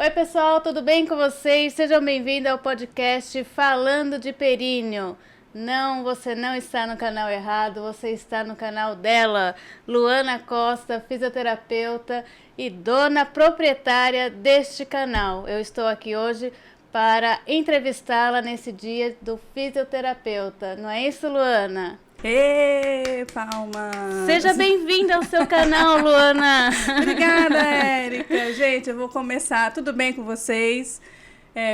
Oi, pessoal, tudo bem com vocês? Sejam bem-vindos ao podcast Falando de Períneo. Não, você não está no canal errado, você está no canal dela, Luana Costa, fisioterapeuta e dona proprietária deste canal. Eu estou aqui hoje para entrevistá-la nesse dia do fisioterapeuta. Não é isso, Luana? Ê, palmas! Seja bem-vinda ao seu canal, Luana! Obrigada, Érica! Gente, eu vou começar. Tudo bem com vocês?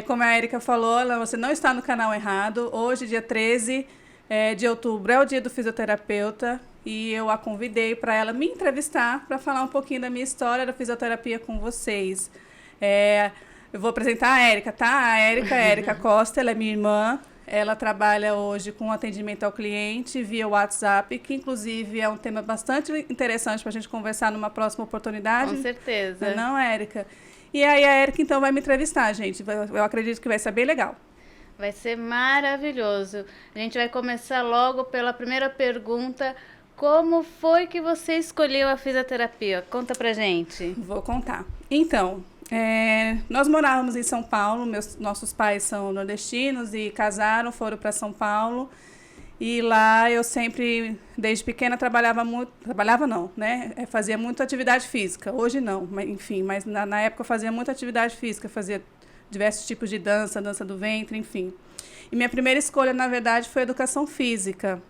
Como a Érica falou, você não está no canal errado. Hoje, dia 13 de outubro, é o dia do fisioterapeuta e eu a convidei para ela me entrevistar para falar um pouquinho da minha história da fisioterapia com vocês. Eu vou apresentar a Érica, tá? A Érica Costa, ela é minha irmã. Ela trabalha hoje com atendimento ao cliente via WhatsApp, que inclusive é um tema bastante interessante para a gente conversar numa próxima oportunidade. Com certeza. Não, Érica? E aí a Érica então vai me entrevistar, gente. Eu acredito que vai ser bem legal. Vai ser maravilhoso. A gente vai começar logo pela primeira pergunta. Como foi que você escolheu a fisioterapia? Conta pra gente. Vou contar. Então, nós morávamos em São Paulo, nossos pais são nordestinos e casaram, foram para São Paulo. E lá eu sempre, desde pequena, fazia muito atividade física. Hoje não, mas, enfim, mas na época eu fazia muita atividade física, fazia diversos tipos de dança do ventre, enfim. E minha primeira escolha, na verdade, foi educação física.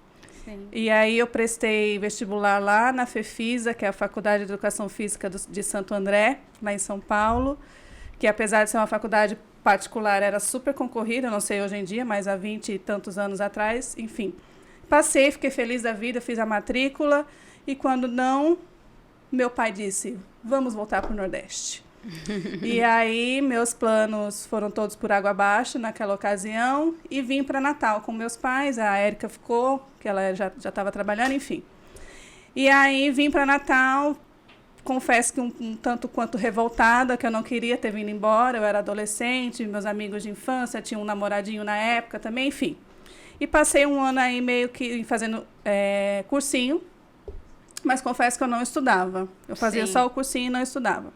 Sim. E aí eu prestei vestibular lá na FEFISA, que é a Faculdade de Educação Física de Santo André, lá em São Paulo, que apesar de ser uma faculdade particular, era super concorrida, não sei hoje em dia, mas há 20 e tantos anos atrás, enfim. Passei, fiquei feliz da vida, fiz a matrícula, e quando não, meu pai disse, vamos voltar para o Nordeste. E aí meus planos foram todos por água abaixo naquela ocasião e vim para Natal com meus pais. A Érica ficou, que ela já estava trabalhando, enfim. E aí vim para Natal, confesso que um tanto quanto revoltada, que eu não queria ter vindo embora. Eu era adolescente, meus amigos de infância tinham um namoradinho na época também, enfim. E passei um ano aí meio que fazendo cursinho, mas confesso que eu não estudava. Eu fazia Sim. só o cursinho e não estudava.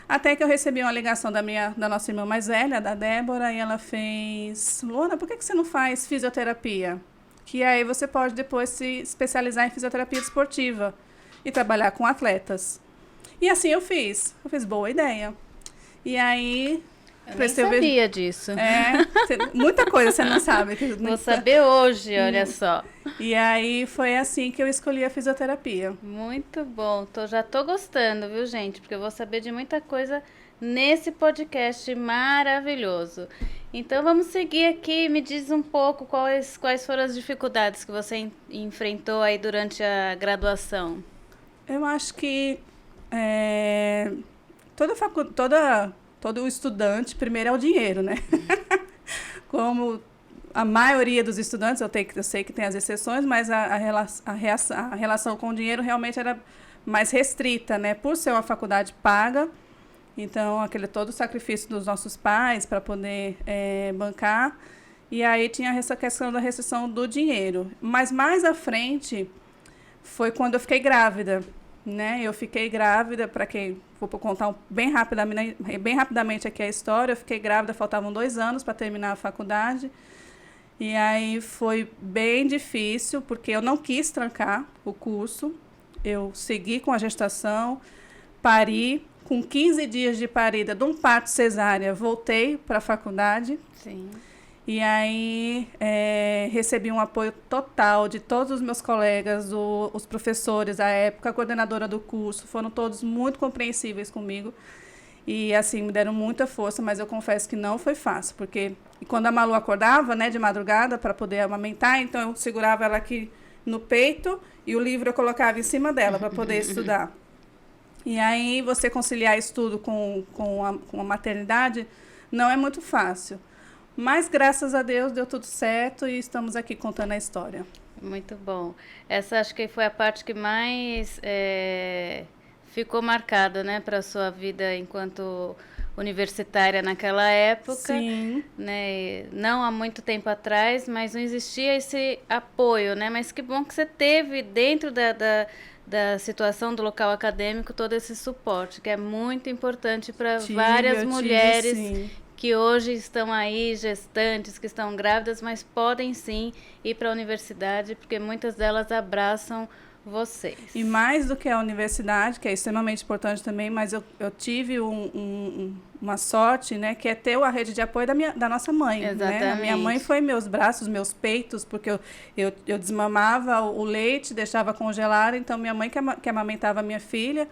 Até que eu recebi uma ligação da nossa irmã mais velha, da Débora, e ela fez, Luana, por que você não faz fisioterapia? Que aí você pode depois se especializar em fisioterapia desportiva e trabalhar com atletas. E assim eu fiz. Eu fiz boa ideia. E aí... Eu nem sabia disso. Muita coisa você não sabe. Vou saber hoje, olha só. E aí foi assim que eu escolhi a fisioterapia. Muito bom, já tô gostando, viu, gente? Porque eu vou saber de muita coisa nesse podcast maravilhoso. Então vamos seguir aqui, me diz um pouco quais foram as dificuldades que você enfrentou aí durante a graduação. Eu acho que todo estudante, primeiro é o dinheiro, né? Como a maioria dos estudantes, eu sei que tem as exceções, mas a relação com o dinheiro realmente era mais restrita, né? Por ser uma faculdade paga, então todo o sacrifício dos nossos pais para poder bancar, e aí tinha essa questão da restrição do dinheiro. Mas mais à frente foi quando eu fiquei grávida, né? Eu fiquei grávida, para quem vou contar bem rapidamente aqui a história, eu fiquei grávida, faltavam 2 anos para terminar a faculdade. E aí foi bem difícil, porque eu não quis trancar o curso. Eu segui com a gestação, pari. Com 15 dias de parida, de um parto cesárea, voltei para a faculdade. Sim. E aí recebi um apoio total de todos os meus colegas, os professores à época, a coordenadora do curso, foram todos muito compreensíveis comigo. E, assim, me deram muita força, mas eu confesso que não foi fácil, porque quando a Malu acordava, né, de madrugada, para poder amamentar, então eu segurava ela aqui no peito e o livro eu colocava em cima dela para poder estudar. E aí você conciliar estudo com a maternidade não é muito fácil. Mas, graças a Deus, deu tudo certo e estamos aqui contando a história. Muito bom. Essa acho que foi a parte que mais... ficou marcada, né, para a sua vida enquanto universitária naquela época. Sim. Né? Não há muito tempo atrás, mas não existia esse apoio, né? Mas que bom que você teve dentro da situação do local acadêmico, todo esse suporte, que é muito importante para várias mulheres que hoje estão aí, gestantes, que estão grávidas, mas podem sim ir para a universidade, porque muitas delas abraçam vocês. E mais do que a universidade, que é extremamente importante também, mas eu tive uma sorte, né, que é ter a rede de apoio da nossa mãe. Exatamente. Né? A minha mãe foi meus braços, meus peitos, porque eu desmamava o leite, deixava congelar, então minha mãe que amamentava a minha filha,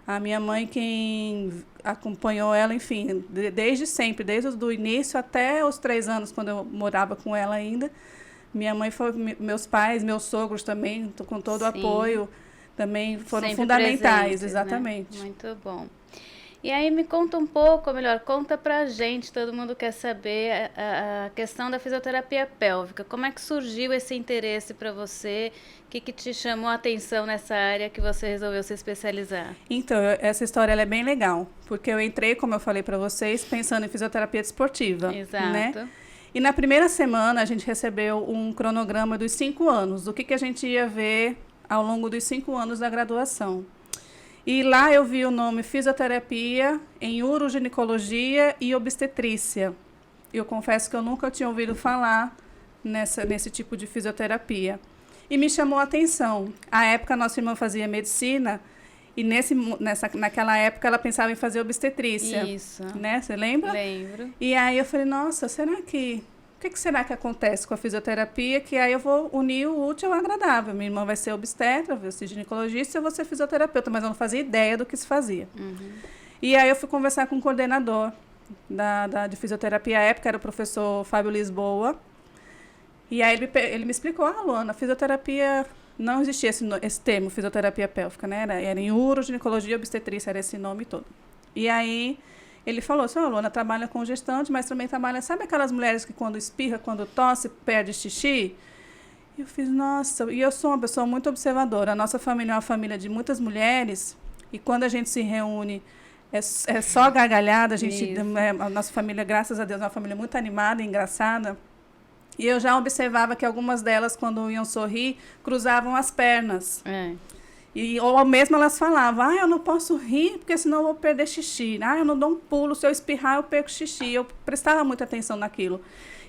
a minha mãe quem acompanhou ela, enfim, desde sempre, desde o início até os 3 anos, quando eu morava com ela ainda. Minha mãe foi, meus pais, meus sogros também, com todo o apoio, também foram sempre fundamentais, presentes, exatamente. Né? Muito bom. E aí me conta um pouco, ou melhor, conta pra gente, todo mundo quer saber a questão da fisioterapia pélvica. Como é que surgiu esse interesse para você? O que te chamou a atenção nessa área que você resolveu se especializar? Então, essa história ela é bem legal, porque eu entrei, como eu falei para vocês, pensando em fisioterapia desportiva. Exato. Né? E na primeira semana a gente recebeu um cronograma dos 5 anos, do que a gente ia ver ao longo dos 5 anos da graduação. E lá eu vi o nome fisioterapia em uroginecologia e obstetrícia. Eu confesso que eu nunca tinha ouvido falar nesse tipo de fisioterapia. E me chamou a atenção. À época, nossa irmã fazia medicina e naquela época ela pensava em fazer obstetrícia. Isso. Né? Você lembra? Lembro. E aí eu falei, nossa, será que... O que será que acontece com a fisioterapia? Que aí eu vou unir o útil ao agradável. Minha irmã vai ser obstetra, vai ser ginecologista e eu vou ser fisioterapeuta, mas eu não fazia ideia do que se fazia. Uhum. E aí eu fui conversar com o coordenador de fisioterapia à época, era o professor Fábio Lisboa. E aí ele me explicou, Luana, fisioterapia... Não existia esse termo, fisioterapia pélvica, né? Era em uroginecologia e obstetrícia, era esse nome todo. E aí ele falou assim, Luana trabalha com gestante, mas também trabalha... Sabe aquelas mulheres que quando espirra, quando tosse, perde xixi? E eu fiz, nossa... E eu sou uma pessoa muito observadora. A nossa família é uma família de muitas mulheres. E quando a gente se reúne, é só gargalhada. A nossa família, graças a Deus, é uma família muito animada e engraçada. E eu já observava que algumas delas, quando iam sorrir, cruzavam as pernas. Ou mesmo elas falavam, eu não posso rir, porque senão eu vou perder xixi. Eu não dou um pulo, se eu espirrar, eu perco xixi. Eu prestava muita atenção naquilo.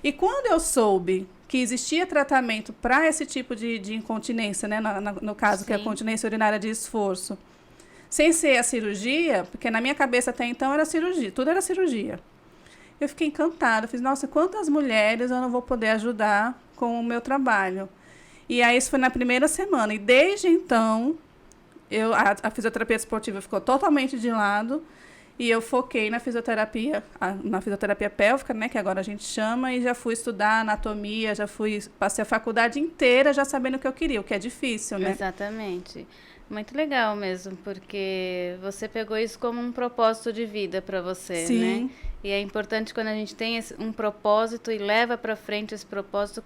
E quando eu soube que existia tratamento para esse tipo de incontinência, né? No caso, que é a continência urinária de esforço, sem ser a cirurgia, porque na minha cabeça até então era cirurgia, tudo era cirurgia. Eu fiquei encantada, fiz, nossa, quantas mulheres eu não vou poder ajudar com o meu trabalho. E aí isso foi na primeira semana. E desde então, a fisioterapia desportiva ficou totalmente de lado e eu foquei na fisioterapia pélvica, né, que agora a gente chama, e já fui estudar anatomia, passei a faculdade inteira já sabendo o que eu queria, o que é difícil, né? Exatamente. Muito legal mesmo, porque você pegou isso como um propósito de vida para você, Sim. Né? E é importante quando a gente tem um propósito e leva para frente esse propósito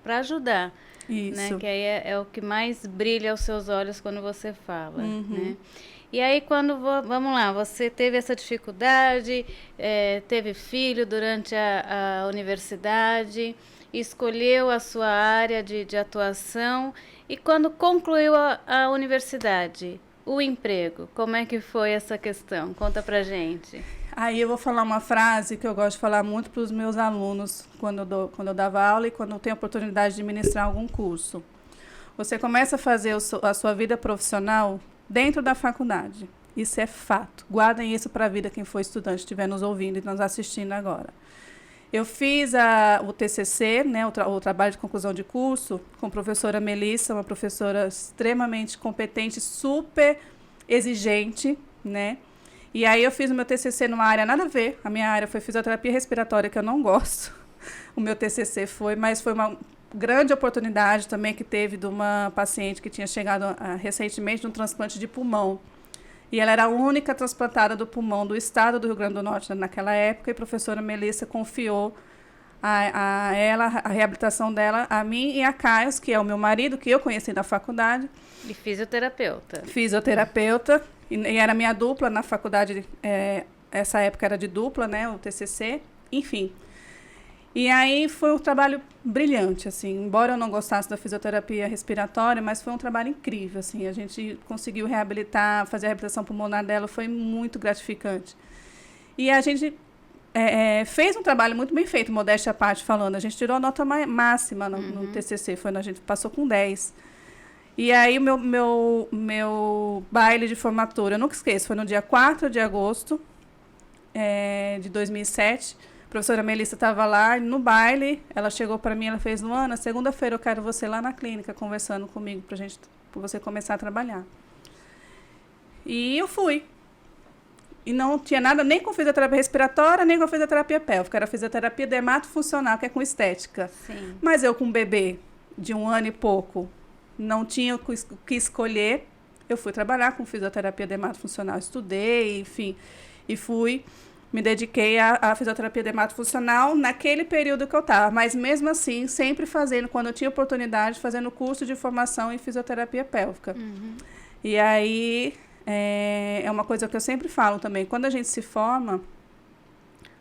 para ajudar. Isso. Né? Que aí é o que mais brilha aos seus olhos quando você fala, Uhum. né? E aí vamos lá, você teve essa dificuldade, teve filho durante a universidade, escolheu a sua área de atuação e quando concluiu a universidade, o emprego, como é que foi essa questão? Conta pra gente. Aí eu vou falar uma frase que eu gosto de falar muito para os meus alunos quando eu dava aula e quando eu tenho a oportunidade de ministrar algum curso. Você começa a fazer a sua vida profissional dentro da faculdade. Isso é fato. Guardem isso para a vida quem for estudante, estiver nos ouvindo e nos assistindo agora. Eu fiz o TCC, né, o trabalho de conclusão de curso, com a professora Melissa, uma professora extremamente competente, super exigente, né? E aí eu fiz o meu TCC numa área nada a ver. A minha área foi fisioterapia respiratória, que eu não gosto. O meu TCC mas foi uma grande oportunidade também que teve de uma paciente que tinha chegado recentemente de um transplante de pulmão. E ela era a única transplantada do pulmão do estado do Rio Grande do Norte naquela época, e a professora Melissa confiou a ela, a reabilitação dela, a mim e a Caio, que é o meu marido, que eu conheci da faculdade. E fisioterapeuta. Fisioterapeuta, e era minha dupla na faculdade, essa época era de dupla, né, o TCC, enfim. E aí foi um trabalho brilhante, assim, embora eu não gostasse da fisioterapia respiratória, mas foi um trabalho incrível, assim, a gente conseguiu reabilitar, fazer a reabilitação pulmonar dela, foi muito gratificante. E a gente fez um trabalho muito bem feito, modéstia à parte falando, a gente tirou a nota máxima no TCC, a gente passou com 10. E aí o meu baile de formatura, eu nunca esqueço, foi no dia 4 de agosto de 2007, a professora Melissa estava lá no baile, ela chegou para mim, ela fez, Luana, segunda-feira eu quero você lá na clínica conversando comigo para você começar a trabalhar. E eu fui. E não tinha nada nem com fisioterapia respiratória, nem com fisioterapia pélvica, era fisioterapia dermatofuncional, que é com estética. Sim. Mas eu com um bebê de 1 ano e pouco, não tinha o que escolher, eu fui trabalhar com fisioterapia dermatofuncional, estudei, enfim, e me dediquei à fisioterapia dermatofuncional naquele período que eu estava, mas mesmo assim, sempre fazendo, quando eu tinha oportunidade, fazendo curso de formação em fisioterapia pélvica. E aí, é uma coisa que eu sempre falo também, quando a gente se forma,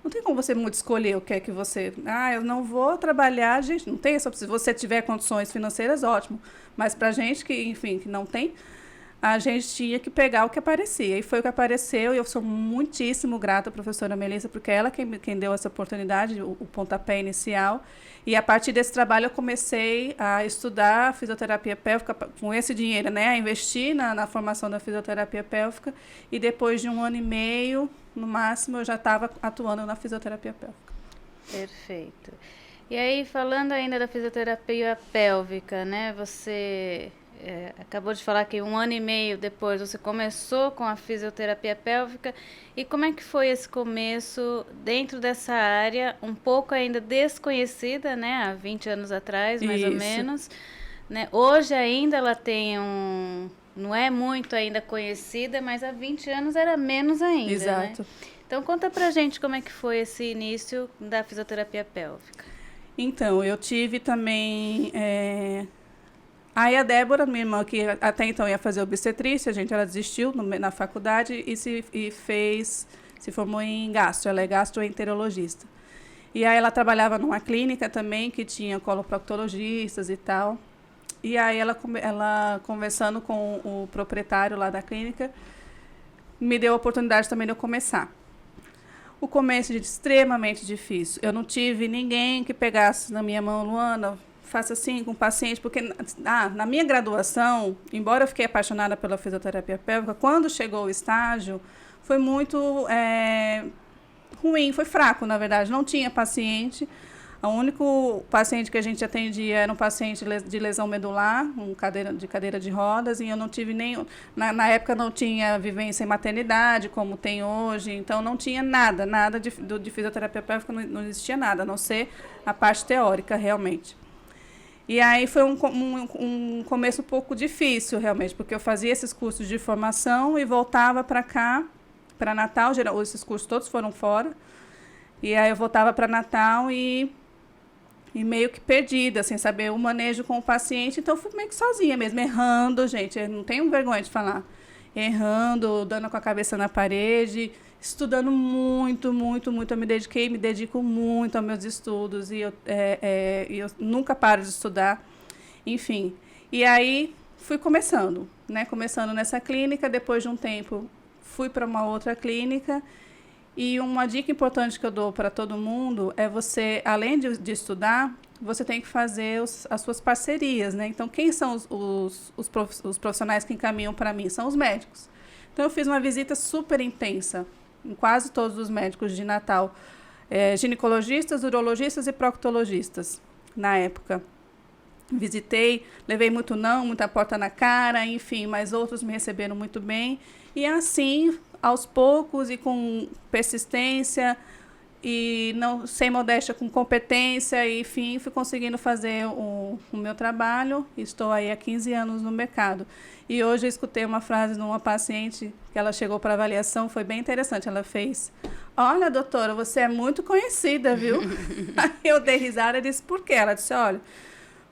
não tem como você muito escolher o que é que você... eu não vou trabalhar, gente, não tem essa opção. Se você tiver condições financeiras, ótimo. Mas para gente que, enfim, que não tem, a gente tinha que pegar o que aparecia. E foi o que apareceu, e eu sou muitíssimo grata à professora Melissa, porque ela quem deu essa oportunidade, o pontapé inicial. E a partir desse trabalho eu comecei a estudar fisioterapia pélvica com esse dinheiro, né? A investir na formação da fisioterapia pélvica. E depois de 1 ano e meio, no máximo, eu já estava atuando na fisioterapia pélvica. Perfeito. E aí, falando ainda da fisioterapia pélvica, né? Você acabou de falar que 1 ano e meio depois você começou com a fisioterapia pélvica. E como é que foi esse começo dentro dessa área, um pouco ainda desconhecida, né? Há 20 anos atrás, mais ou menos. Né? Hoje ainda ela tem não é muito ainda conhecida, mas há 20 anos era menos ainda. Exato. Né? Então, conta pra gente como é que foi esse início da fisioterapia pélvica. Então, eu tive também... Aí a Débora, minha irmã, que até então ia fazer obstetrícia, ela desistiu na faculdade e se formou em gastro, ela é gastroenterologista. E aí ela trabalhava numa clínica também que tinha coloproctologistas e tal. E aí ela conversando com o proprietário lá da clínica, me deu a oportunidade também de eu começar. O começo é extremamente difícil. Eu não tive ninguém que pegasse na minha mão, Luana, faça assim com o paciente, porque na minha graduação, embora eu fiquei apaixonada pela fisioterapia pélvica, quando chegou o estágio, foi muito ruim, foi fraco, na verdade, não tinha paciente. O único paciente que a gente atendia era um paciente de lesão medular, de cadeira de rodas, e eu não tive nem... Na época não tinha vivência em maternidade, como tem hoje, então não tinha nada de fisioterapia pélvica, não existia nada, a não ser a parte teórica, realmente. E aí foi um começo um pouco difícil, realmente, porque eu fazia esses cursos de formação e voltava para cá, para Natal, esses cursos todos foram fora, e aí eu voltava para Natal e meio que perdida, sem saber o manejo com o paciente, então eu fui meio que sozinha mesmo, errando, gente, eu não tenho vergonha de falar, errando, dando com a cabeça na parede, estudando muito, eu me dedico muito aos meus estudos, e eu nunca paro de estudar, enfim. E aí fui começando nessa clínica, depois de um tempo fui para uma outra clínica, e uma dica importante que eu dou para todo mundo é você, além de estudar, você tem que fazer as suas parcerias, né? Então, quem são os profissionais que encaminham para mim? São os médicos. Então, eu fiz uma visita super intensa em quase todos os médicos de Natal, ginecologistas, urologistas e proctologistas, na época. Visitei, levei muita porta na cara, enfim, mas outros me receberam muito bem. E assim, aos poucos e com persistência, e não sem modéstia, com competência, e, enfim, fui conseguindo fazer o meu trabalho. Estou aí há 15 anos no mercado. E hoje eu escutei uma frase de uma paciente, que ela chegou para avaliação, foi bem interessante. Ela fez: olha, doutora, você é muito conhecida, viu? Aí eu dei risada e disse: por quê? Ela disse: olha,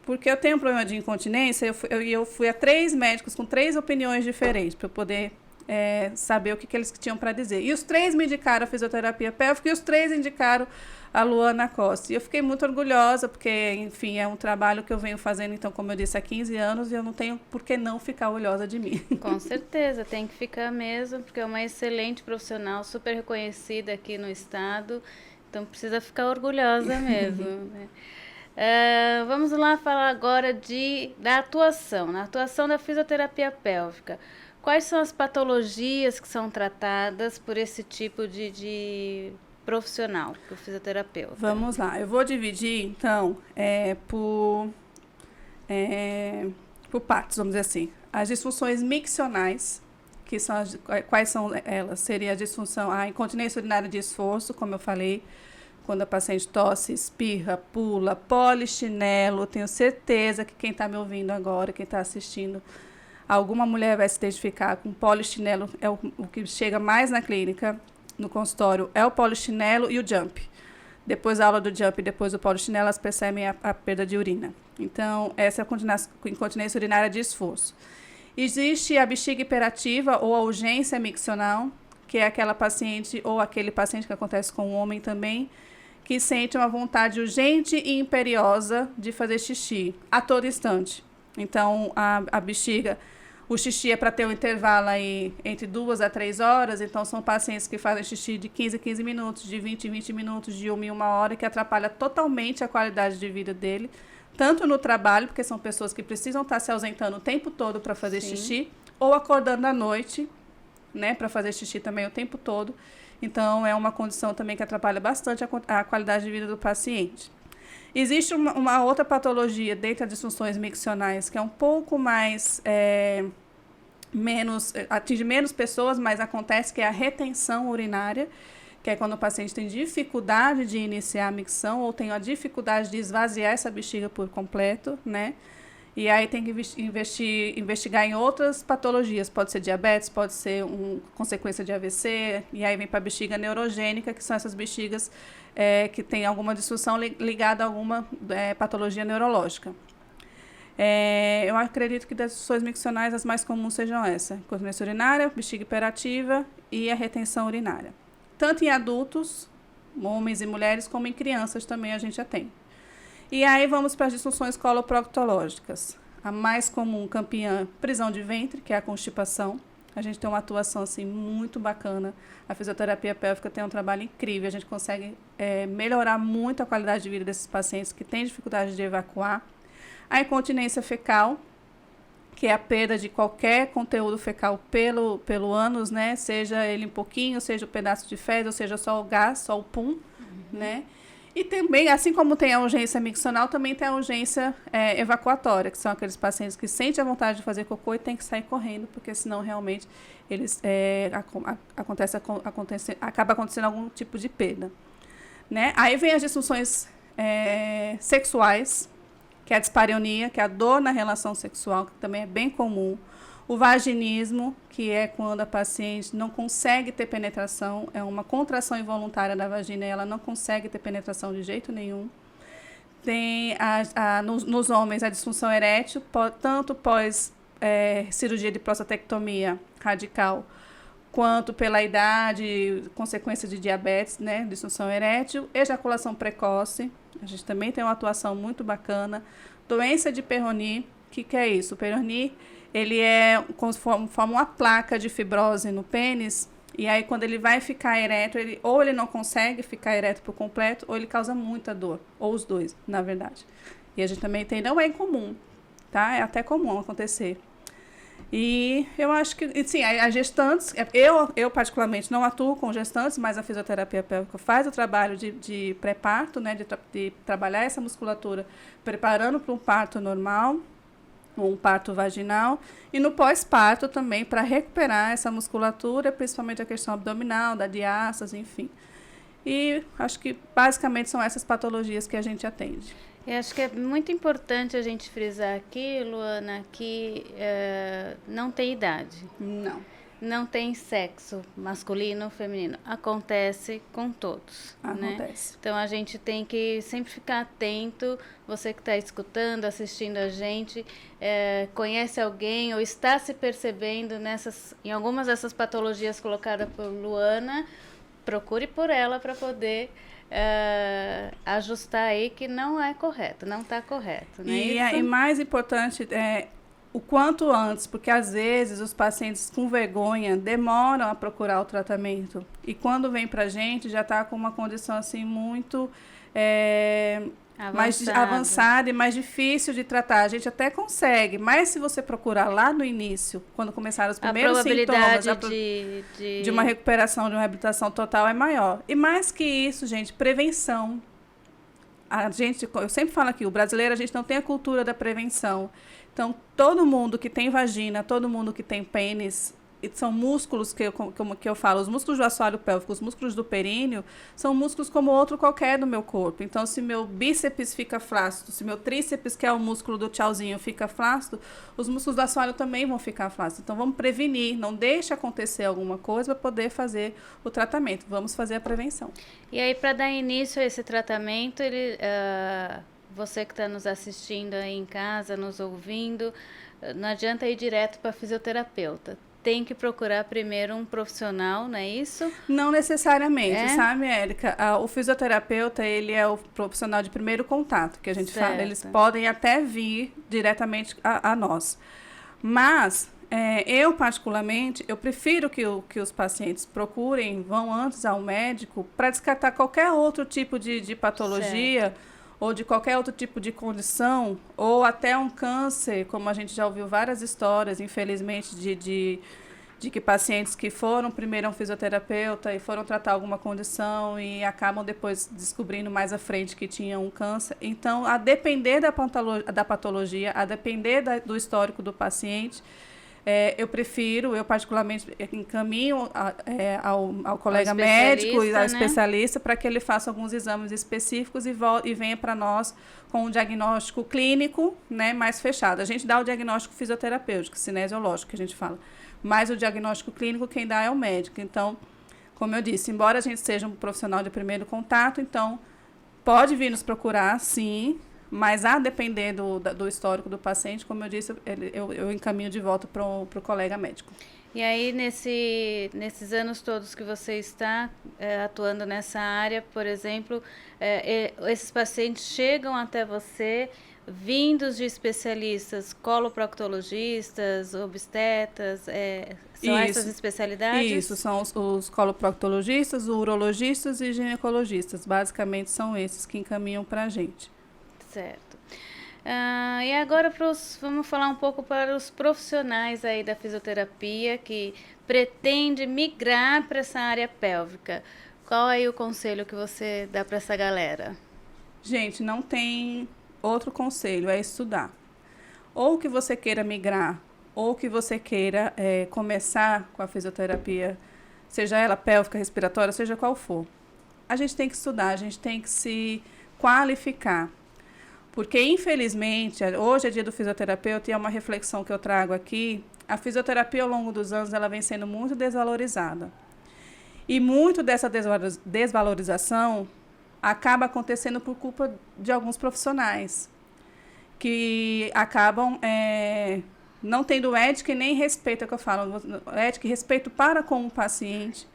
porque eu tenho um problema de incontinência, eu fui a 3 médicos com 3 opiniões diferentes para eu poder saber o que eles tinham para dizer. E os 3 me indicaram a fisioterapia pélvica e os 3 indicaram a Luana Costa. E eu fiquei muito orgulhosa, porque, enfim, é um trabalho que eu venho fazendo, então, como eu disse, há 15 anos, e eu não tenho por que não ficar orgulhosa de mim. Com certeza, tem que ficar mesmo, porque é uma excelente profissional, super reconhecida aqui no estado, então precisa ficar orgulhosa mesmo, né? Vamos lá falar agora da atuação, na atuação da fisioterapia pélvica. Quais são as patologias que são tratadas por esse tipo de profissional, por fisioterapeuta? Vamos lá, eu vou dividir, então, por partes, vamos dizer assim. As disfunções miccionais, que são quais são elas? Seria a incontinência urinária de esforço, como eu falei, quando a paciente tosse, espirra, pula, polichinelo. Tenho certeza que quem está me ouvindo agora, quem está assistindo, alguma mulher vai se identificar com polichinelo, é o que chega mais na clínica, no consultório, é o polichinelo e o jump. Depois da aula do jump e depois do polichinelo, elas percebem a perda de urina. Então, essa é a incontinência urinária de esforço. Existe a bexiga hiperativa ou a urgência miccional, que é aquela paciente ou aquele paciente que acontece com o homem também, que sente uma vontade urgente e imperiosa de fazer xixi a todo instante. Então, a bexiga, o xixi é para ter um intervalo aí entre 2 a 3 horas, então são pacientes que fazem xixi de 15 a 15 minutos, de 20 a 20 minutos, de 1 em 1 hora, que atrapalha totalmente a qualidade de vida dele, tanto no trabalho, porque são pessoas que precisam estar se ausentando o tempo todo para fazer xixi, ou acordando à noite, né, para fazer xixi também o tempo todo. Então, é uma condição também que atrapalha bastante a qualidade de vida do paciente. Existe uma outra patologia dentro das disfunções miccionais, que é um pouco mais, atinge menos pessoas, mas acontece, que é a retenção urinária, que é quando o paciente tem dificuldade de iniciar a micção ou tem a dificuldade de esvaziar essa bexiga por completo, né? E aí tem que investigar em outras patologias, pode ser diabetes, pode ser consequência de AVC, e aí vem para a bexiga neurogênica, que são essas bexigas que têm alguma disfunção ligada a alguma patologia neurológica. Eu acredito que das disfunções miccionais as mais comuns sejam essa: incontinência urinária, bexiga hiperativa e a retenção urinária. Tanto em adultos, homens e mulheres, como em crianças também a gente já tem. E aí vamos para as disfunções coloproctológicas. A mais comum, campeã, prisão de ventre, que é a constipação. A gente tem uma atuação assim muito bacana. A fisioterapia pélvica tem um trabalho incrível. A gente consegue melhorar muito a qualidade de vida desses pacientes que têm dificuldade de evacuar. A incontinência fecal, que é a perda de qualquer conteúdo fecal pelo ânus, né? Seja ele um pouquinho, seja um pedaço de fezes, ou seja só o gás, só o pum, né? E também, assim como tem a urgência miccional, também tem a urgência evacuatória, que são aqueles pacientes que sentem a vontade de fazer cocô e tem que sair correndo, porque senão realmente eles acaba acontecendo algum tipo de perda, né? Aí vem as disfunções sexuais, que é a dispareunia, que é a dor na relação sexual, que também é bem comum. O vaginismo, que é quando a paciente não consegue ter penetração, é uma contração involuntária da vagina e ela não consegue ter penetração de jeito nenhum. Tem nos homens a disfunção erétil, tanto pós cirurgia de prostatectomia radical, quanto pela idade, consequência de diabetes, né, disfunção erétil, ejaculação precoce, a gente também tem uma atuação muito bacana. Doença de Peyronie, que é isso? O Peyronie, ele forma uma placa de fibrose no pênis, e aí quando ele vai ficar ereto, ou ele não consegue ficar ereto por completo, ou ele causa muita dor, ou os dois, na verdade. E a gente também tem, não é incomum, tá? É até comum acontecer. E eu acho que, sim, as gestantes, eu particularmente não atuo com gestantes, mas a fisioterapia pélvica faz o trabalho de pré-parto, né, de trabalhar essa musculatura, preparando para um parto normal, ou um parto vaginal, e no pós-parto também, para recuperar essa musculatura, principalmente a questão abdominal, da diástase, enfim. E acho que basicamente são essas patologias que a gente atende. Eu acho que é muito importante a gente frisar aqui, Luana, que não tem idade. Não. não tem sexo masculino ou feminino. Acontece com todos. Acontece. Né? Então a gente tem que sempre ficar atento. Você que está escutando, assistindo a gente, conhece alguém ou está se percebendo em algumas dessas patologias colocadas por Luana, procure por ela para poder ajustar aí que não é correto, não está correto. Não é e mais importante o quanto antes, porque às vezes os pacientes com vergonha demoram a procurar o tratamento. E quando vem pra gente, já está com uma condição assim muito mais avançada e mais difícil de tratar. A gente até consegue, mas se você procurar lá no início, quando começaram os primeiros sintomas, de uma recuperação, de uma reabilitação total é maior. E mais que isso, gente, prevenção. Eu sempre falo aqui, o brasileiro, a gente não tem a cultura da prevenção. Então, todo mundo que tem vagina, todo mundo que tem pênis, são músculos que eu falo, os músculos do assoalho pélvico, os músculos do períneo, são músculos como outro qualquer do meu corpo. Então, se meu bíceps fica flácido, se meu tríceps, que é o músculo do tchauzinho, fica flácido, os músculos do assoalho também vão ficar flácidos. Então, vamos prevenir, não deixe acontecer alguma coisa para poder fazer o tratamento. Vamos fazer a prevenção. E aí, para dar início a esse tratamento, você que está nos assistindo aí em casa, nos ouvindo, não adianta ir direto para fisioterapeuta. Tem que procurar primeiro um profissional, não é isso? Não necessariamente, sabe, Érica? O fisioterapeuta, ele é o profissional de primeiro contato, que a gente fala. Eles podem até vir diretamente a nós. Mas, eu particularmente, eu prefiro que os pacientes vão antes ao médico para descartar qualquer outro tipo de patologia, ou de qualquer outro tipo de condição, ou até um câncer, como a gente já ouviu várias histórias, infelizmente, de que pacientes que foram primeiro a um fisioterapeuta e foram tratar alguma condição e acabam depois descobrindo mais à frente que tinham um câncer. Então, a depender da patologia, a depender do histórico do paciente, eu particularmente encaminho ao colega médico e ao especialista para que ele faça alguns exames específicos e venha para nós com um diagnóstico clínico, né, mais fechado. A gente dá o diagnóstico fisioterapêutico, cinesiológico, que a gente fala, mas o diagnóstico clínico quem dá é o médico. Então, como eu disse, embora a gente seja um profissional de primeiro contato, então pode vir nos procurar, sim, mas a depender do histórico do paciente, como eu disse, eu encaminho de volta para o colega médico. E aí, nesses anos todos que você está atuando nessa área, por exemplo, esses pacientes chegam até você vindos de especialistas, coloproctologistas, obstetras, são essas especialidades? Isso, são os coloproctologistas, urologistas e ginecologistas. Basicamente, são esses que encaminham para a gente. Certo. E agora vamos falar um pouco para os profissionais aí da fisioterapia que pretende migrar para essa área pélvica. Qual é o conselho que você dá para essa galera? Gente, não tem outro conselho, é estudar. Ou que você queira migrar, ou que você queira começar com a fisioterapia, seja ela pélvica, respiratória, seja qual for. A gente tem que estudar, a gente tem que se qualificar. Porque, infelizmente, hoje é dia do fisioterapeuta e é uma reflexão que eu trago aqui, a fisioterapia ao longo dos anos ela vem sendo muito desvalorizada. E muito dessa desvalorização acaba acontecendo por culpa de alguns profissionais, que acabam não tendo ética e nem respeito, é o que eu falo, ética e respeito para com o paciente,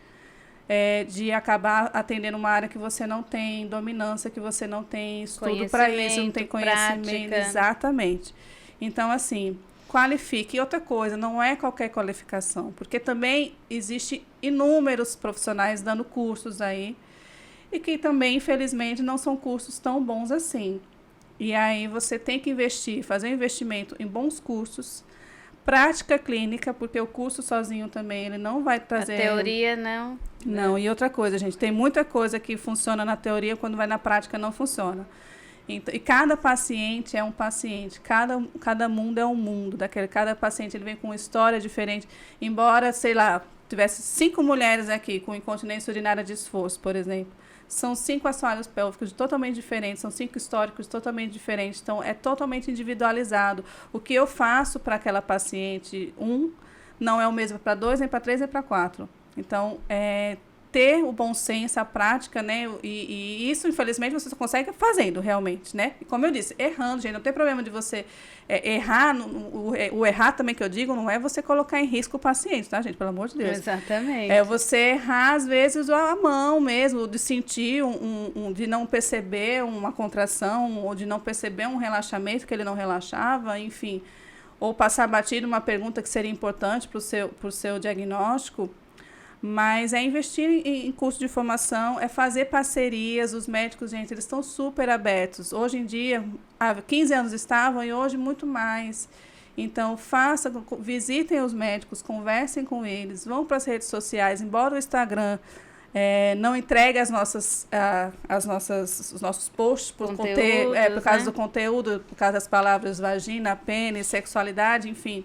de acabar atendendo uma área que você não tem dominância, que você não tem estudo para isso, não tem conhecimento. Prática. Exatamente. Então, assim, qualifique. E outra coisa, não é qualquer qualificação, porque também existe inúmeros profissionais dando cursos aí, e que também, infelizmente, não são cursos tão bons assim. E aí você tem que fazer um investimento em bons cursos, prática clínica, porque o curso sozinho também ele não vai trazer... A teoria não... Não, e outra coisa, gente, tem muita coisa que funciona na teoria, quando vai na prática não funciona. Então, e cada paciente é um paciente, cada mundo é um mundo, cada paciente ele vem com uma história diferente. Embora, sei lá, tivesse 5 mulheres aqui com incontinência urinária de esforço, por exemplo, são 5 assoalhos pélvicos totalmente diferentes, são 5 históricos totalmente diferentes, então é totalmente individualizado. O que eu faço para aquela paciente, não é o mesmo para 2, nem para 3, nem para 4. Então, ter o bom senso, a prática, né? E isso, infelizmente, você só consegue fazendo, realmente, né? E como eu disse, errando, gente, não tem problema de você errar. O errar também que eu digo não é você colocar em risco o paciente, tá, gente? Pelo amor de Deus. Exatamente. É você errar, às vezes, a mão mesmo, de sentir, de não perceber uma contração, ou de não perceber um relaxamento que ele não relaxava, enfim. Ou passar batido uma pergunta que seria importante para o seu diagnóstico. Mas é investir em curso de formação, é fazer parcerias. Os médicos, gente, eles estão super abertos. Hoje em dia, há 15 anos estavam e hoje muito mais. Então, visitem os médicos, conversem com eles, vão para as redes sociais, embora o Instagram não entregue os nossos posts por causa do conteúdo, por causa das palavras vagina, pênis, sexualidade, enfim.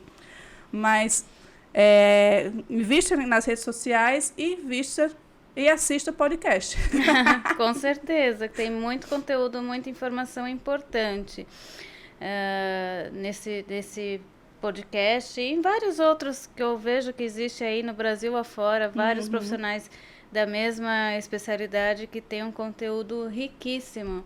Mas invista nas redes sociais e assista podcast. Com certeza, tem muito conteúdo, muita informação importante nesse podcast e em vários outros que eu vejo que existe aí no Brasil afora, vários profissionais da mesma especialidade que tem um conteúdo riquíssimo.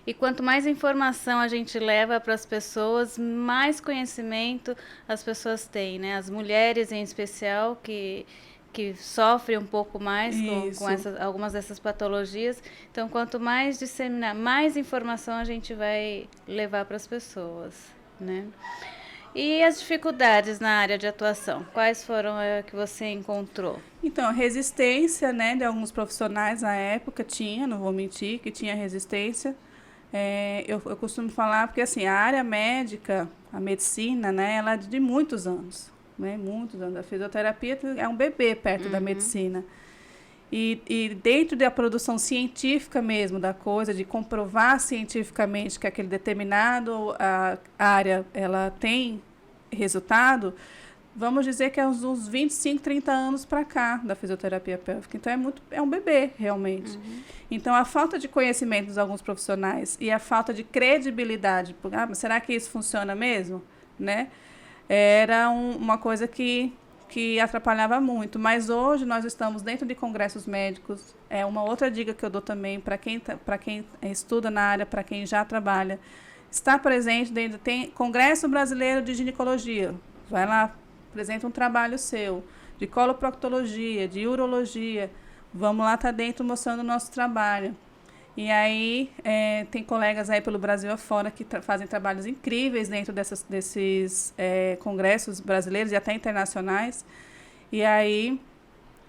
E quanto mais informação a gente leva para as pessoas, mais conhecimento as pessoas têm, né? As mulheres, em especial, que sofrem um pouco mais com algumas dessas patologias. Então, quanto mais disseminar, mais informação a gente vai levar para as pessoas, né? E as dificuldades na área de atuação? Quais foram que você encontrou? Então, a resistência, né, de alguns profissionais na época não vou mentir, que tinha resistência. Eu costumo falar porque assim, a área médica, a medicina, né, ela é de muitos anos, né, muitos anos. A fisioterapia é um bebê perto da medicina. E dentro da produção científica mesmo da coisa, de comprovar cientificamente que aquele determinado área ela tem resultado, vamos dizer que é uns 25, 30 anos para cá da fisioterapia pélvica. Então, é um bebê, realmente. Então, a falta de conhecimento dos alguns profissionais e a falta de credibilidade, mas será que isso funciona mesmo? Né? Era uma coisa que atrapalhava muito. Mas hoje nós estamos dentro de congressos médicos. É uma outra dica que eu dou também para quem estuda na área, para quem já trabalha. Está presente dentro, tem Congresso Brasileiro de Ginecologia. Vai lá, apresenta um trabalho seu, de coloproctologia, de urologia. Vamos lá, tá dentro mostrando o nosso trabalho. E aí, tem colegas aí pelo Brasil afora que fazem trabalhos incríveis dentro desses congressos brasileiros e até internacionais. E aí,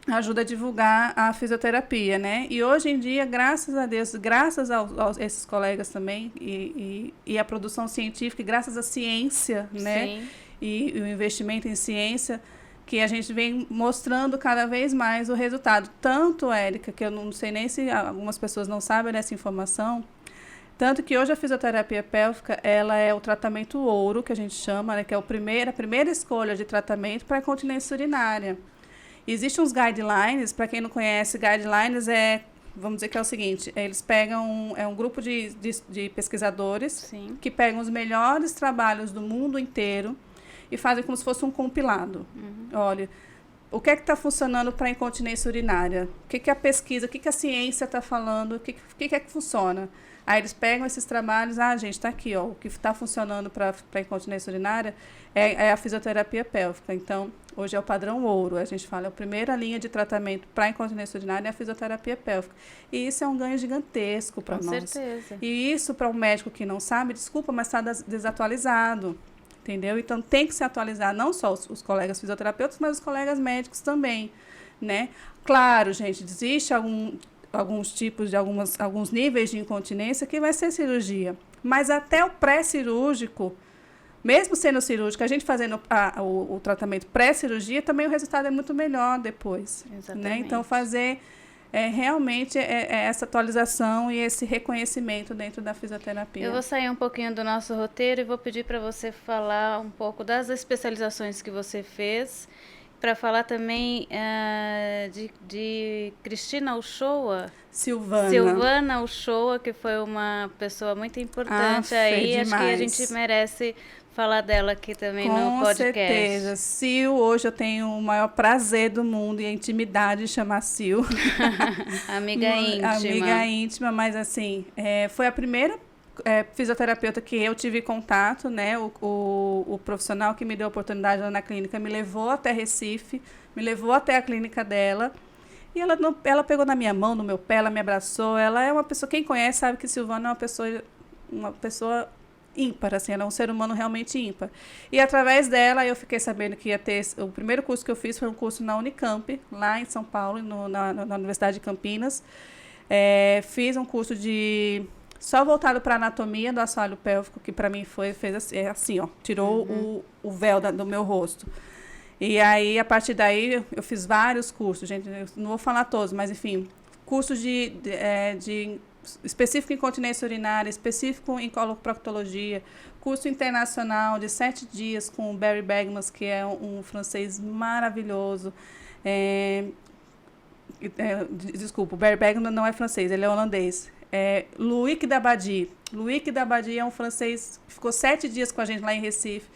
ajuda a divulgar a fisioterapia, né? E hoje em dia, graças a Deus, graças a esses colegas também, e a produção científica, e graças à ciência, né? Sim. E o investimento em ciência, que a gente vem mostrando cada vez mais o resultado. Tanto, Érica, que eu não sei nem se algumas pessoas não sabem dessa informação, tanto que hoje a fisioterapia pélvica, ela é o tratamento ouro, que a gente chama, né, que é a primeira escolha de tratamento para a incontinência urinária. Existem uns guidelines, para quem não conhece, guidelines vamos dizer que é o seguinte, eles pegam, um grupo de pesquisadores Sim. que pegam os melhores trabalhos do mundo inteiro e fazem como se fosse um compilado. Olha, o que é que está funcionando para a incontinência urinária? O que é a pesquisa, o que a ciência está falando, o que é que funciona? Aí eles pegam esses trabalhos, gente, está aqui, ó, o que está funcionando para a incontinência urinária é a fisioterapia pélvica. Então, hoje é o padrão ouro, a gente fala, a primeira linha de tratamento para a incontinência urinária é a fisioterapia pélvica. E isso é um ganho gigantesco para nós. Com certeza. E isso, para um médico que não sabe, desculpa, mas está desatualizado. Entendeu? Então, tem que se atualizar não só os colegas fisioterapeutas, mas os colegas médicos também, né? Claro, gente, existe alguns tipos de alguns níveis de incontinência que vai ser cirurgia. Mas até o pré-cirúrgico, mesmo sendo cirúrgico, a gente fazendo o tratamento pré-cirurgia, também o resultado é muito melhor depois. Exatamente. Né? Então, fazer realmente essa atualização e esse reconhecimento dentro da fisioterapia. Eu vou sair um pouquinho do nosso roteiro e vou pedir para você falar um pouco das especializações que você fez, para falar também de Cristina Uchoa. Silvana Uchoa, que foi uma pessoa muito importante aí. Demais. Acho que a gente merece falar dela aqui também no Com podcast. certeza. Sil, hoje eu tenho o maior prazer do mundo e a intimidade de chamar Sil. Amiga íntima. Amiga íntima, mas assim, foi a primeira fisioterapeuta que eu tive contato, né? O profissional que me deu a oportunidade lá na clínica me levou até Recife, me levou até a clínica dela. E ela pegou na minha mão, no meu pé, ela me abraçou. Ela é uma pessoa, quem conhece sabe que Silvana é uma pessoa ímpar, assim, ela é um ser humano realmente ímpar. E através dela eu fiquei sabendo que ia ter, o primeiro curso que eu fiz foi um curso na Unicamp, lá em São Paulo, na Universidade de Campinas. Fiz um curso só voltado para anatomia do assoalho pélvico, que para mim fez assim, ó, tirou o véu do meu rosto. E aí, a partir daí, eu fiz vários cursos, gente, eu não vou falar todos, mas enfim, cursos de específico em incontinência urinária, específico em coloproctologia, curso internacional de 7 dias com o Barry Bergmans, que é um francês maravilhoso. Desculpa, o Barry Bergman não é francês, ele é holandês. Loïc Dabadie. Loïc Dabadie é um francês que ficou 7 dias com a gente lá em Recife.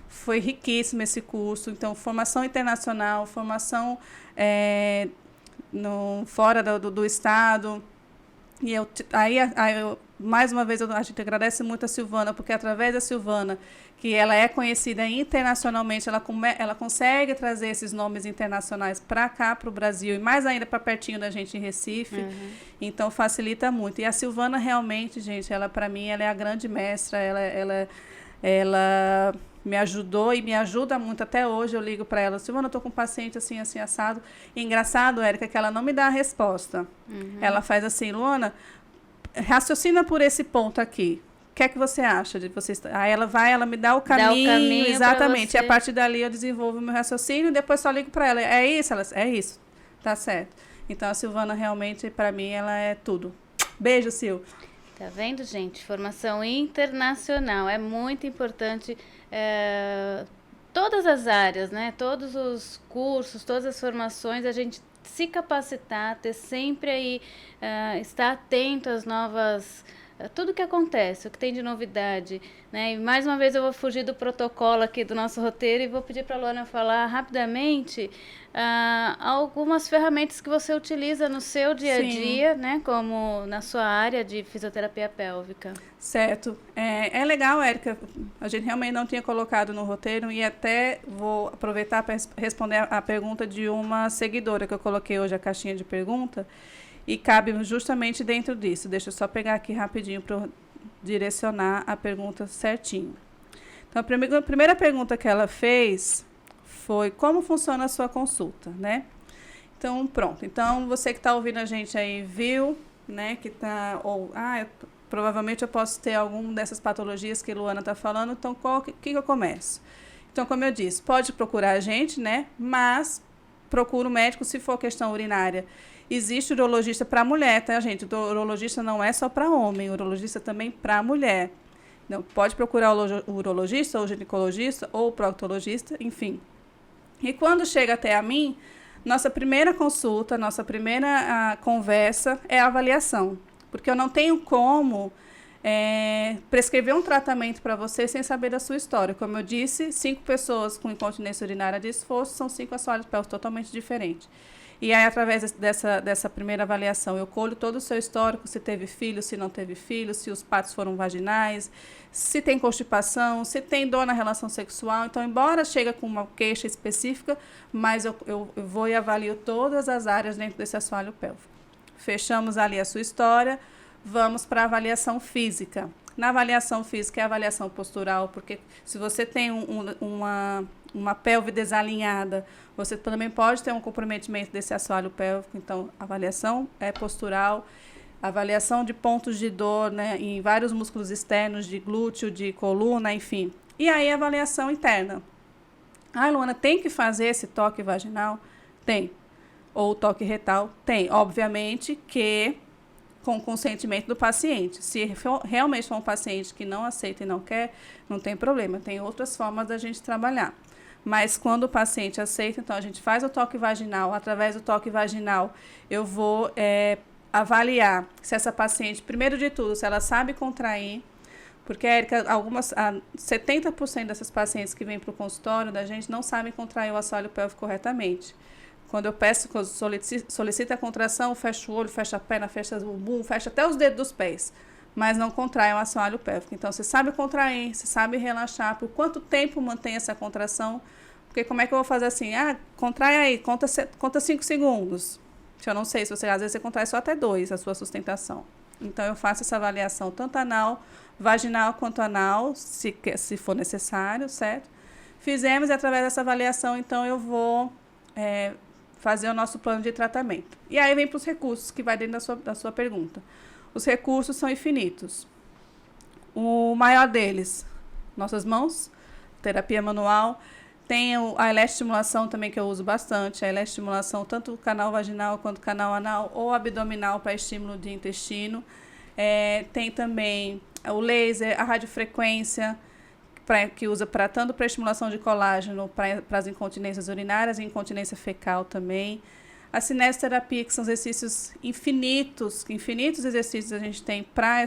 Foi riquíssimo esse curso. Então, formação internacional, formação fora do estado. E mais uma vez, a gente agradece muito a Silvana, porque através da Silvana, que ela é conhecida internacionalmente, ela consegue trazer esses nomes internacionais para cá, para o Brasil, e mais ainda para pertinho da gente em Recife. Então, facilita muito. E a Silvana realmente, gente, para mim, ela é a grande mestra, ela me ajudou e me ajuda muito até hoje. Eu ligo para ela, Silvana, eu estou com um paciente assim, assim, assado. E engraçado, Érica, que ela não me dá a resposta. Ela faz assim, Luana, raciocina por esse ponto aqui. O que é que você acha de você? Aí ela me dá o caminho exatamente. E a partir dali eu desenvolvo o meu raciocínio e depois só ligo para ela. É isso? É isso. Tá certo. Então a Silvana realmente, para mim, ela é tudo. Beijo, Sil. Tá vendo, gente? Formação internacional é muito importante. Todas as áreas, né? Todos os cursos, todas as formações, a gente se capacitar, ter sempre aí, estar atento às novas, tudo que acontece, o que tem de novidade, né? E mais uma vez eu vou fugir do protocolo aqui do nosso roteiro e vou pedir para a Luana falar rapidamente algumas ferramentas que você utiliza no seu dia a dia, né? Como na sua área de fisioterapia pélvica. Certo. É legal, Érica, a gente realmente não tinha colocado no roteiro e até vou aproveitar para responder a pergunta de uma seguidora que eu coloquei hoje, a caixinha de pergunta, e cabe justamente dentro disso. Deixa eu só pegar aqui rapidinho para direcionar a pergunta certinho. Então, a primeira pergunta que ela fez foi como funciona a sua consulta, né? Então, pronto. Então, você que está ouvindo a gente aí viu, né, que está, provavelmente eu posso ter alguma dessas patologias que a Luana está falando, então que eu começo? Então, como eu disse, pode procurar a gente, né? Mas procura o médico se for questão urinária. Existe urologista para mulher, tá, gente? O urologista não é só para homem, o urologista também para mulher. Então, pode procurar o urologista, ou o ginecologista, ou o proctologista, enfim. E quando chega até a mim, nossa primeira consulta, nossa primeira conversa é a avaliação. Porque eu não tenho como prescrever um tratamento para você sem saber da sua história. Como eu disse, 5 pessoas com incontinência urinária de esforço são 5 assoalhos pélvicos totalmente diferentes. E aí, através dessa primeira avaliação, eu colho todo o seu histórico, se teve filho, se não teve filho, se os partos foram vaginais, se tem constipação, se tem dor na relação sexual. Então, embora chegue com uma queixa específica, mas eu vou e avalio todas as áreas dentro desse assoalho pélvico. Fechamos ali a sua história, vamos para a avaliação física. Na avaliação física é a avaliação postural, porque se você tem uma pelve desalinhada, você também pode ter um comprometimento desse assoalho pélvico. Então, a avaliação é postural, avaliação de pontos de dor, né, em vários músculos externos, de glúteo, de coluna, enfim. E aí, a avaliação interna. Luana, tem que fazer esse toque vaginal? Tem. Ou toque retal? Tem. Obviamente que com o consentimento do paciente. Se realmente for um paciente que não aceita e não quer, não tem problema. Tem outras formas da gente trabalhar. Mas quando o paciente aceita, então a gente faz o toque vaginal. Através do toque vaginal, eu vou avaliar se essa paciente, primeiro de tudo, se ela sabe contrair, Porque, Érica, 70% dessas pacientes que vêm para o consultório da gente não sabem contrair o assoalho pélvico corretamente. Quando eu solicito a contração, fecha o olho, fecha a perna, fecha o bumbum, fecha até os dedos dos pés, mas não contrai o assoalho pélvico. Então, você sabe contrair, você sabe relaxar, por quanto tempo mantém essa contração, porque como é que eu vou fazer assim? Contrai aí, conta 5 segundos. Eu não sei, às vezes você contrai só até 2 a sua sustentação. Então, eu faço essa avaliação tanto anal, vaginal quanto anal, se for necessário, certo? Fizemos e através dessa avaliação, então, eu vou fazer o nosso plano de tratamento. E aí vem para os recursos, que vai dentro da sua pergunta. Os recursos são infinitos. O maior deles, nossas mãos, terapia manual. Tem a eletroestimulação também, que eu uso bastante. A eletroestimulação, tanto o canal vaginal quanto o canal anal ou abdominal para estímulo de intestino. Tem também o laser, a radiofrequência, que usa tanto para estimulação de colágeno, para as incontinências urinárias e incontinência fecal também. A cinesioterapia, que são exercícios infinitos exercícios a gente tem para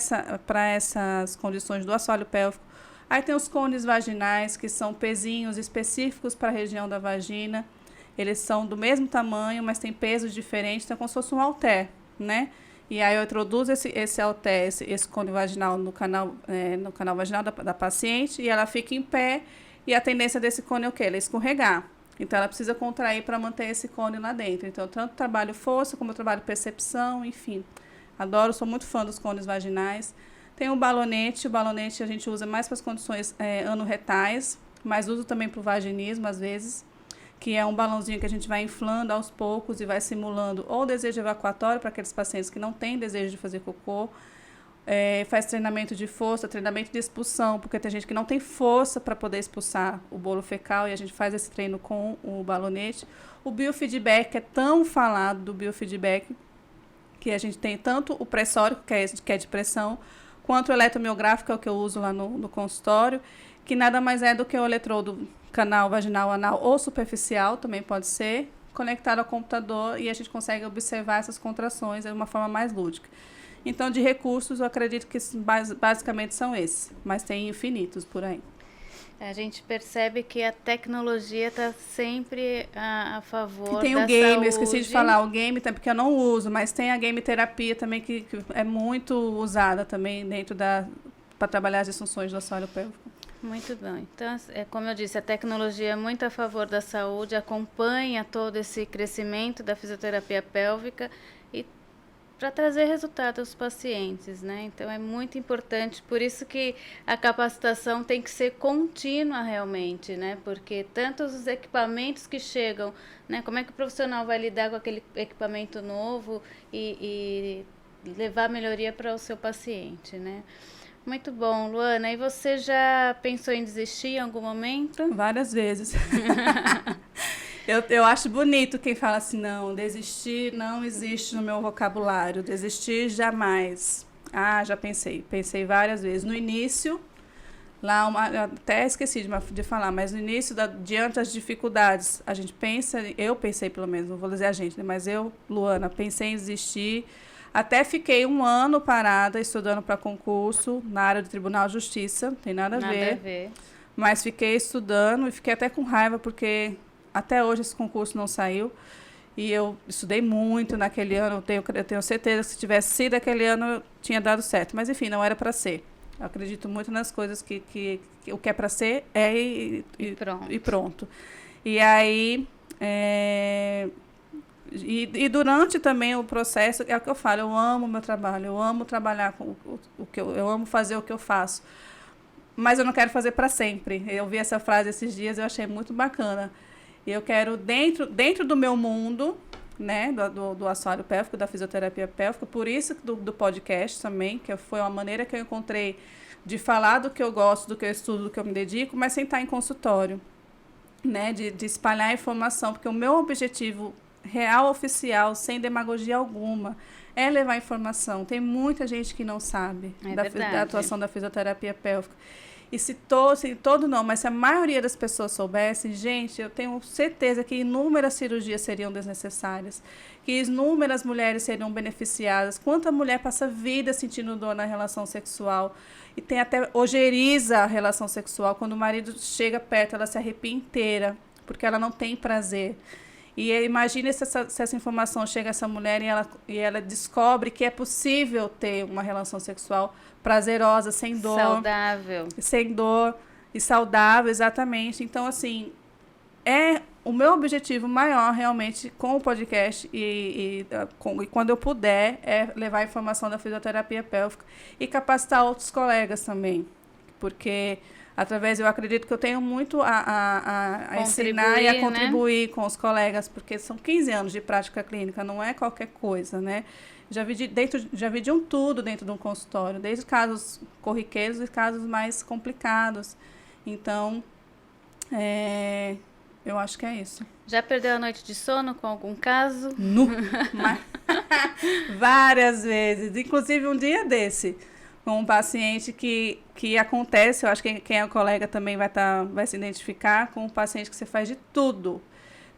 essas condições do assoalho pélvico. Aí tem os cones vaginais, que são pezinhos específicos para a região da vagina. Eles são do mesmo tamanho, mas têm pesos diferentes, então é como se fosse um halter, né? E aí eu introduzo esse halter, esse cone vaginal no canal vaginal da paciente, e ela fica em pé, e a tendência desse cone é o quê? Ela escorregar. Então, ela precisa contrair para manter esse cone lá dentro. Então, eu tanto trabalho força, como eu trabalho percepção, enfim. Sou muito fã dos cones vaginais. Tem o balonete a gente usa mais para as condições anorretais, mas uso também para o vaginismo, às vezes, que é um balãozinho que a gente vai inflando aos poucos e vai simulando ou desejo evacuatório para aqueles pacientes que não têm desejo de fazer cocô. Faz treinamento de força, treinamento de expulsão, porque tem gente que não tem força para poder expulsar o bolo fecal, e a gente faz esse treino com o balonete. O biofeedback, é tão falado do biofeedback, que a gente tem tanto o pressórico, que é de pressão, quanto o eletromiográfico, que é o que eu uso lá no consultório, que nada mais é do que o eletrodo canal vaginal, anal ou superficial, também pode ser, conectado ao computador, e a gente consegue observar essas contrações de uma forma mais lúdica. Então, de recursos, eu acredito que basicamente são esses, mas tem infinitos por aí. A gente percebe que a tecnologia está sempre a favor da saúde. E tem o game, eu esqueci de falar, o game, porque eu não uso, mas tem a game terapia também, que é muito usada também para trabalhar as disfunções do assoalho pélvico. Muito bom. Então, como eu disse, a tecnologia é muito a favor da saúde, acompanha todo esse crescimento da fisioterapia pélvica e para trazer resultado aos pacientes, né? Então, é muito importante, por isso que a capacitação tem que ser contínua realmente, né? Porque tanto os equipamentos que chegam, né? Como é que o profissional vai lidar com aquele equipamento novo e levar melhoria para o seu paciente, né? Muito bom, Luana. E você já pensou em desistir em algum momento? Várias vezes. Eu acho bonito quem fala assim, não, desistir não existe no meu vocabulário, desistir jamais. Já pensei várias vezes. No início, eu até esqueci de falar, mas no início, diante das dificuldades, a gente pensa, eu pensei pelo menos, não vou dizer a gente, né, mas eu, Luana, pensei em desistir. Até fiquei 1 ano parada estudando para concurso na área do Tribunal de Justiça, não tem nada a ver. Mas fiquei estudando e fiquei até com raiva, porque até hoje esse concurso não saiu. E eu estudei muito naquele ano, eu tenho certeza que se tivesse sido aquele ano, eu tinha dado certo. Mas, enfim, não era para ser. Eu acredito muito nas coisas que o que é para ser é e pronto. E aí... E durante também o processo, é o que eu falo, eu amo o meu trabalho, eu amo trabalhar com eu amo fazer o que eu faço, mas eu não quero fazer para sempre. Eu vi essa frase esses dias, eu achei muito bacana. Eu quero, dentro do meu mundo, né, do assoalho pélvico, da fisioterapia pélvica, por isso do podcast também, que foi uma maneira que eu encontrei de falar do que eu gosto, do que eu estudo, do que eu me dedico, mas sem estar em consultório, né, de espalhar a informação, porque o meu objetivo real, oficial, sem demagogia alguma, é levar informação. Tem muita gente que não sabe da atuação da fisioterapia pélvica. E se todo não, mas se a maioria das pessoas soubessem, gente, eu tenho certeza que inúmeras cirurgias seriam desnecessárias, que inúmeras mulheres seriam beneficiadas. Quanta mulher passa vida sentindo dor na relação sexual e tem até ojeriza a relação sexual. Quando o marido chega perto, ela se arrepia inteira, porque ela não tem prazer. E imagine se essa informação chega a essa mulher e ela descobre que é possível ter uma relação sexual prazerosa, sem dor. Saudável. Sem dor e saudável, exatamente. Então, assim, o meu objetivo maior, realmente, com o podcast e quando eu puder, é levar a informação da fisioterapia pélvica e capacitar outros colegas também. Porque através, eu acredito que eu tenho muito a ensinar e a contribuir, né, com os colegas, porque são 15 anos de prática clínica, não é qualquer coisa, né? Já vi de um tudo dentro de um consultório, desde casos corriqueiros e casos mais complicados. Então, eu acho que é isso. Já perdeu a noite de sono com algum caso? Várias vezes, inclusive um dia desse, com um paciente que acontece, eu acho que quem é colega também vai se identificar, com um paciente que você faz de tudo.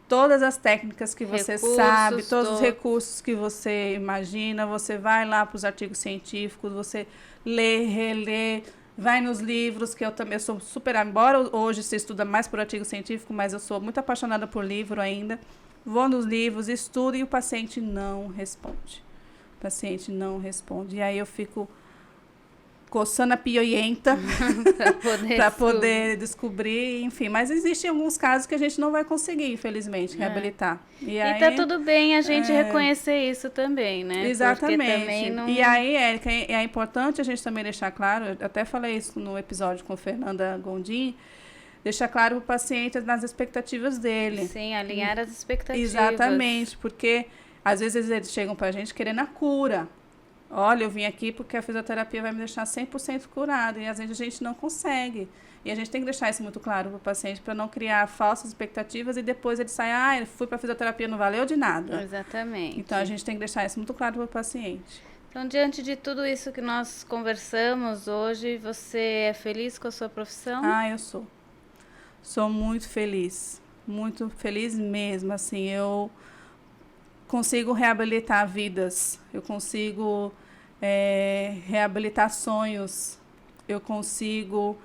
Todas as técnicas que você sabe, todos os recursos que você imagina, você vai lá para os artigos científicos, você lê, relê, vai nos livros, que eu também sou super, embora hoje se estuda mais por artigo científico, mas eu sou muito apaixonada por livro ainda. Vou nos livros, estudo e o paciente não responde. O paciente não responde. E aí eu fico coçando a pioienta para poder descobrir, enfim. Mas existem alguns casos que a gente não vai conseguir, infelizmente, reabilitar. E tá tudo bem a gente reconhecer isso também, né? Exatamente. Também não... E aí, Érica, é importante a gente também deixar claro, eu até falei isso no episódio com Fernanda Gondim, deixar claro para o paciente nas expectativas dele. Sim, alinhar as expectativas. Exatamente, porque às vezes eles chegam para a gente querendo a cura. Olha, eu vim aqui porque a fisioterapia vai me deixar 100% curada. E às vezes a gente não consegue. E a gente tem que deixar isso muito claro para o paciente, para não criar falsas expectativas e depois ele sai, fui para a fisioterapia, não valeu de nada. Exatamente. Então a gente tem que deixar isso muito claro para o paciente. Então, diante de tudo isso que nós conversamos hoje, você é feliz com a sua profissão? Eu sou. Sou muito feliz mesmo. Assim, eu consigo reabilitar vidas, eu consigo reabilitar sonhos, eu consigo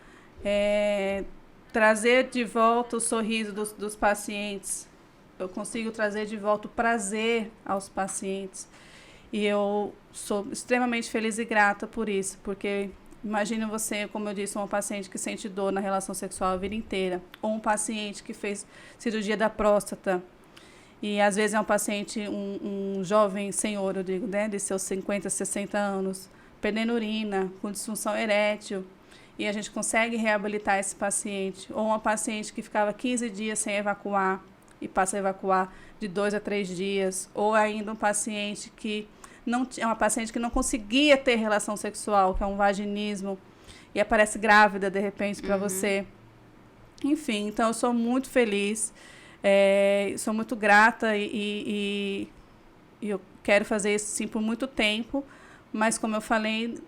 trazer de volta o sorriso dos pacientes, eu consigo trazer de volta o prazer aos pacientes. E eu sou extremamente feliz e grata por isso, porque imagina você, como eu disse, um paciente que sente dor na relação sexual a vida inteira, ou um paciente que fez cirurgia da próstata, e às vezes é um paciente, um jovem senhor, eu digo, né, de seus 50, 60 anos, perdendo urina, com disfunção erétil, e a gente consegue reabilitar esse paciente. Ou uma paciente que ficava 15 dias sem evacuar e passa a evacuar de 2 a 3 dias. Ou ainda um paciente que uma paciente que não conseguia ter relação sexual, que é um vaginismo, e aparece grávida de repente para você. Enfim, então eu sou muito feliz. Sou muito grata e eu quero fazer isso sim por muito tempo, mas como eu falei,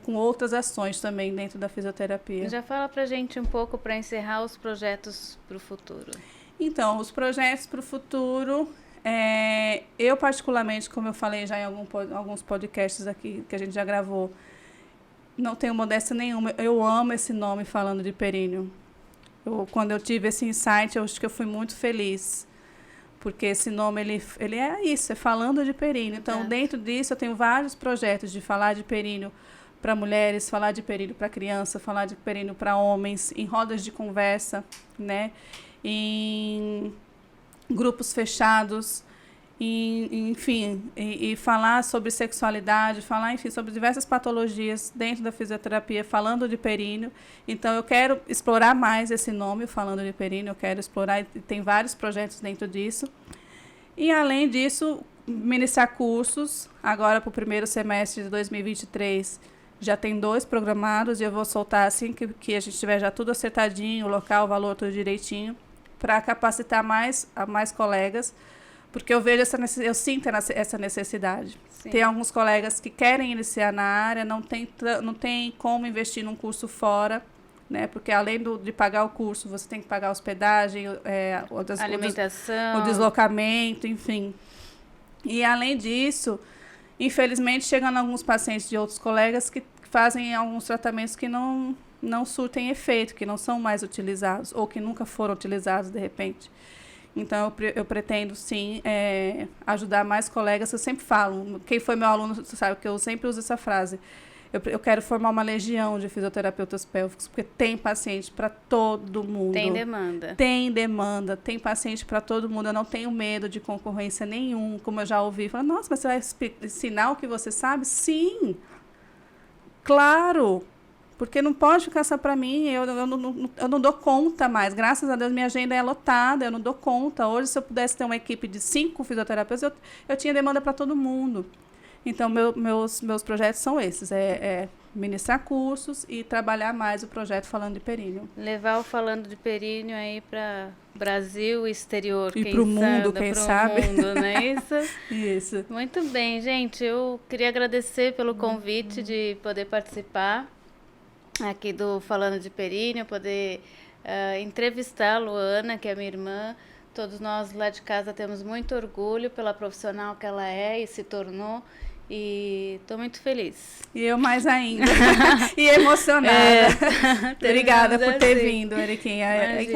com outras ações também dentro da fisioterapia. Já fala pra gente um pouco para encerrar os projetos para o futuro. Então, os projetos para o futuro, eu particularmente, como eu falei já em alguns podcasts aqui que a gente já gravou, não tenho modéstia nenhuma, eu amo esse nome falando de períneo. Quando eu tive esse insight, eu acho que eu fui muito feliz, porque esse nome, ele é isso, é falando de períneo. Então, dentro disso, eu tenho vários projetos de falar de períneo para mulheres, falar de períneo para criança, falar de períneo para homens, em rodas de conversa, né? Em grupos fechados, enfim, e falar sobre sexualidade, falar, enfim, sobre diversas patologias dentro da fisioterapia, falando de períneo. Então, eu quero explorar mais esse nome, falando de períneo, eu quero explorar, e tem vários projetos dentro disso. E, além disso, ministrar cursos, agora para o primeiro semestre de 2023, já tem 2 programados, e eu vou soltar assim que a gente tiver já tudo acertadinho, o local, o valor, tudo direitinho, para capacitar mais colegas, porque eu vejo eu sinto essa necessidade. Sim. Tem alguns colegas que querem iniciar na área, não tem como investir num curso fora, né? Porque além de pagar o curso, você tem que pagar a hospedagem, alimentação, o deslocamento, enfim. E além disso, infelizmente, chegam alguns pacientes de outros colegas que fazem alguns tratamentos que não surtem efeito, que não são mais utilizados, ou que nunca foram utilizados de repente. Então, eu pretendo, sim, ajudar mais colegas. Eu sempre falo, quem foi meu aluno sabe que eu sempre uso essa frase. Eu quero formar uma legião de fisioterapeutas pélvicos, porque tem paciente para todo mundo. Tem demanda. Tem demanda, tem paciente para todo mundo. Eu não tenho medo de concorrência nenhum, como eu já ouvi. Falando, nossa, mas você vai ensinar o que você sabe? Sim, claro. Porque não pode ficar só para mim, eu não dou conta mais. Graças a Deus, minha agenda é lotada, eu não dou conta. Hoje, se eu pudesse ter uma equipe de 5 fisioterapeutas, eu tinha demanda para todo mundo. Então, meus projetos são esses, ministrar cursos e trabalhar mais o projeto Falando de Períneo. Levar o Falando de Períneo aí para Brasil e exterior. E para o mundo, quem sabe. Mundo, não é isso? Isso. Muito bem, gente. Eu queria agradecer pelo convite de poder participar aqui do Falando de Períneo, poder entrevistar a Luana, que é minha irmã. Todos nós lá de casa temos muito orgulho pela profissional que ela é e se tornou. E estou muito feliz. E eu mais ainda. E emocionada. Obrigada por ter vindo, Eriquinha.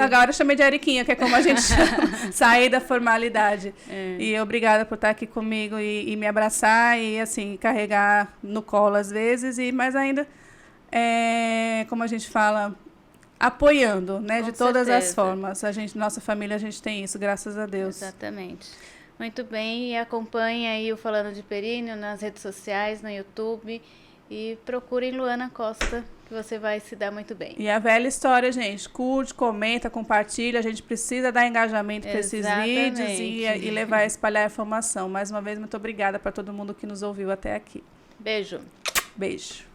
Agora eu chamei de Eriquinha, que é como a gente chama. Sair da formalidade. E obrigada por estar aqui comigo e me abraçar e, assim, carregar no colo às vezes. E mais ainda, como a gente fala, apoiando, né? De todas as formas. Nossa família, a gente tem isso, graças a Deus. Exatamente. Muito bem, e acompanhe aí o Falando de Períneo nas redes sociais, no YouTube, e procurem Luana Costa, que você vai se dar muito bem. E a velha história, gente, curte, comenta, compartilha, a gente precisa dar engajamento para esses vídeos e levar a espalhar a informação. Mais uma vez, muito obrigada para todo mundo que nos ouviu até aqui. Beijo. Beijo.